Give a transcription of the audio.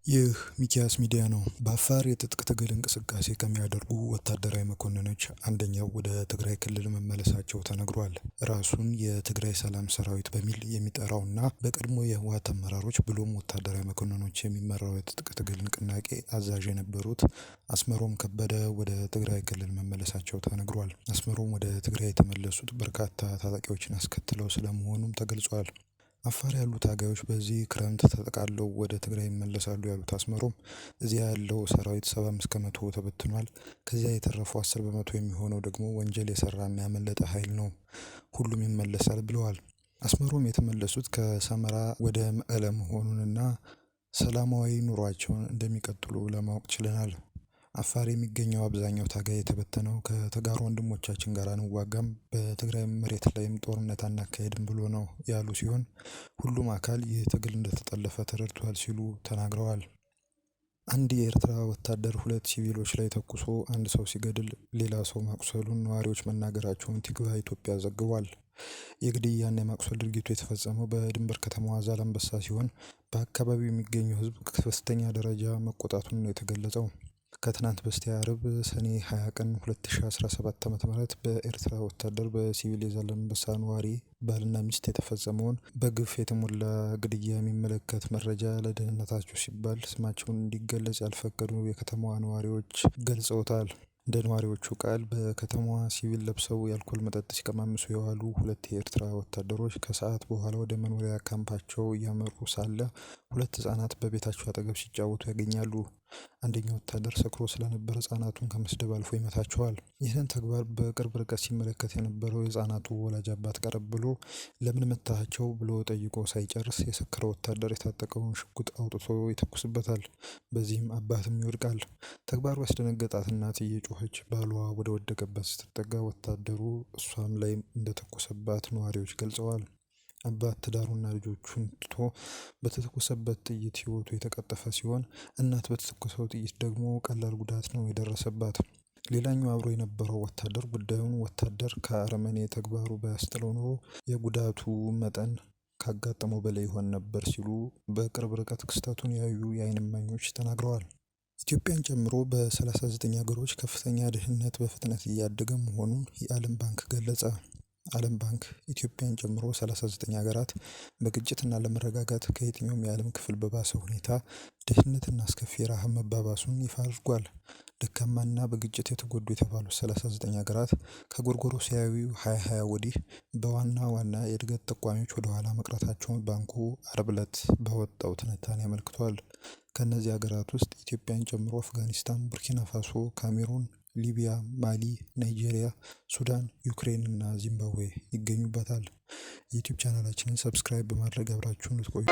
ይህ ሚኪያስ ሚዲያ ነው። በአፋር የትጥቅ ትግል እንቅስቃሴ ከሚያደርጉ ወታደራዊ መኮንኖች አንደኛው ወደ ትግራይ ክልል መመለሳቸው ተነግሯል። ራሱን የትግራይ ሰላም ሰራዊት በሚል የሚጠራውና በቀድሞ የህወሓት አመራሮች ብሎም ወታደራዊ መኮንኖች የሚመራው የትጥቅ ትግል ንቅናቄ አዛዥ የነበሩት አስመሮም ከበደ ወደ ትግራይ ክልል መመለሳቸው ተነግሯል። አስመሮም ወደ ትግራይ የተመለሱት በርካታ ታጣቂዎችን አስከትለው ስለመሆኑም ተገልጿል። አፋር ያሉ ታጋዮች በዚህ ክረምት ተጠቃለው ወደ ትግራይ ይመለሳሉ ያሉት አስመሮም እዚያ ያለው ሰራዊት 75 ከመቶ ተበትኗል። ከዚያ የተረፈው 10 በመቶ የሚሆነው ደግሞ ወንጀል የሰራና ያመለጠ ኃይል ነው። ሁሉም ይመለሳል ብለዋል። አስመሮም የተመለሱት ከሰመራ ወደ መቀለ መሆኑንና ሰላማዊ ኑሯቸውን እንደሚቀጥሉ ለማወቅ ችለናል። አፋር የሚገኘው አብዛኛው ታጋይ የተበተነው ከተጋሩ ወንድሞቻችን ጋር አንዋጋም፣ በትግራይ መሬት ላይም ጦርነት አናካሄድም ብሎ ነው ያሉ ሲሆን ሁሉም አካል ይህ ትግል እንደተጠለፈ ተረድቷል ሲሉ ተናግረዋል። አንድ የኤርትራ ወታደር 2 ሲቪሎች ላይ ተኩሶ አንድ ሰው ሲገድል ሌላ ሰው ማቁሰሉን ነዋሪዎች መናገራቸውን ቲግቫህ ኢትዮጵያ ዘግቧል። የግድያና የማቁሰል ድርጊቱ የተፈጸመው በድንበር ከተማዋ ዛላንበሳ ሲሆን በአካባቢው የሚገኘው ሕዝብ ከፍተኛ ደረጃ መቆጣቱን ነው የተገለጸው። ከትናንት በስቲያ አርብ ሰኔ 20 ቀን 2017 ዓ.ም በኤርትራ ወታደር በሲቪል የዛላንበሳ ነዋሪ ባልና ሚስት የተፈጸመውን በግፍ የተሞላ ግድያ የሚመለከት መረጃ ለደህንነታቸው ሲባል ስማቸውን እንዲገለጽ ያልፈቀዱ የከተማዋ ነዋሪዎች ገልጸውታል። እንደ ነዋሪዎቹ ቃል በከተማዋ ሲቪል ለብሰው የአልኮል መጠጥ ሲቀማምሱ የዋሉ 2 የኤርትራ ወታደሮች ከሰዓት በኋላ ወደ መኖሪያ ካምፓቸው እያመሩ ሳለ 2 ህጻናት በቤታቸው አጠገብ ሲጫወቱ ያገኛሉ። አንደኛው ወታደር ሰክሮ ስለነበር ህጻናቱን ከመስደብ አልፎ ይመታቸዋል። ይህን ተግባር በቅርብ ርቀት ሲመለከት የነበረው የህጻናቱ ወላጅ አባት ቀረብ ብሎ ለምን መታቸው ብሎ ጠይቆ ሳይጨርስ የሰከረው ወታደር የታጠቀውን ሽጉጥ አውጥቶ ይተኩስበታል። በዚህም አባትም ይወድቃል። ተግባሩ ያስደነገጣት እናት እየጮኸች ባሏ ወደ ወደቀበት ስትጠጋ ወታደሩ እሷም ላይ እንደተኮሰባት ነዋሪዎች ገልጸዋል። አባት ትዳሩና ልጆቹን ትቶ በተተኮሰበት ጥይት ህይወቱ የተቀጠፈ ሲሆን እናት በተተኮሰው ጥይት ደግሞ ቀላል ጉዳት ነው የደረሰባት። ሌላኛው አብሮ የነበረው ወታደር ጉዳዩን ወታደር ከአረመኔ ተግባሩ ባያስጥለው ኖሮ የጉዳቱ መጠን ካጋጠመው በላይ ይሆን ነበር ሲሉ በቅርብ ርቀት ክስተቱን ያዩ የዓይን እማኞች ተናግረዋል። ኢትዮጵያን ጨምሮ በ39 ሀገሮች ከፍተኛ ድህነት በፍጥነት እያደገ መሆኑን የዓለም ባንክ ገለጸ። ዓለም ባንክ ኢትዮጵያን ጨምሮ 39 ሀገራት በግጭትና ለመረጋጋት ከየትኛውም የዓለም ክፍል በባሰ ሁኔታ ድህነትና አስከፊ ረሃብ መባባሱን ይፋ አድርጓል። ደካማና በግጭት የተጎዱ የተባሉት 39 ሀገራት ከጎርጎሮሳዊው 2020 ወዲህ በዋና ዋና የእድገት ጠቋሚዎች ወደ ኋላ መቅረታቸውን ባንኩ አርብ ዕለት ባወጣው ትንታኔ አመልክቷል። ከእነዚህ ሀገራት ውስጥ ኢትዮጵያን ጨምሮ አፍጋኒስታን፣ ቡርኪና ፋሶ፣ ካሜሩን፣ ሊቢያ፣ ማሊ፣ ናይጄሪያ፣ ሱዳን፣ ዩክሬን እና ዚምባብዌ ይገኙበታል። የዩቲዩብ ቻናላችንን ሰብስክራይብ በማድረግ አብራችሁን ልትቆዩ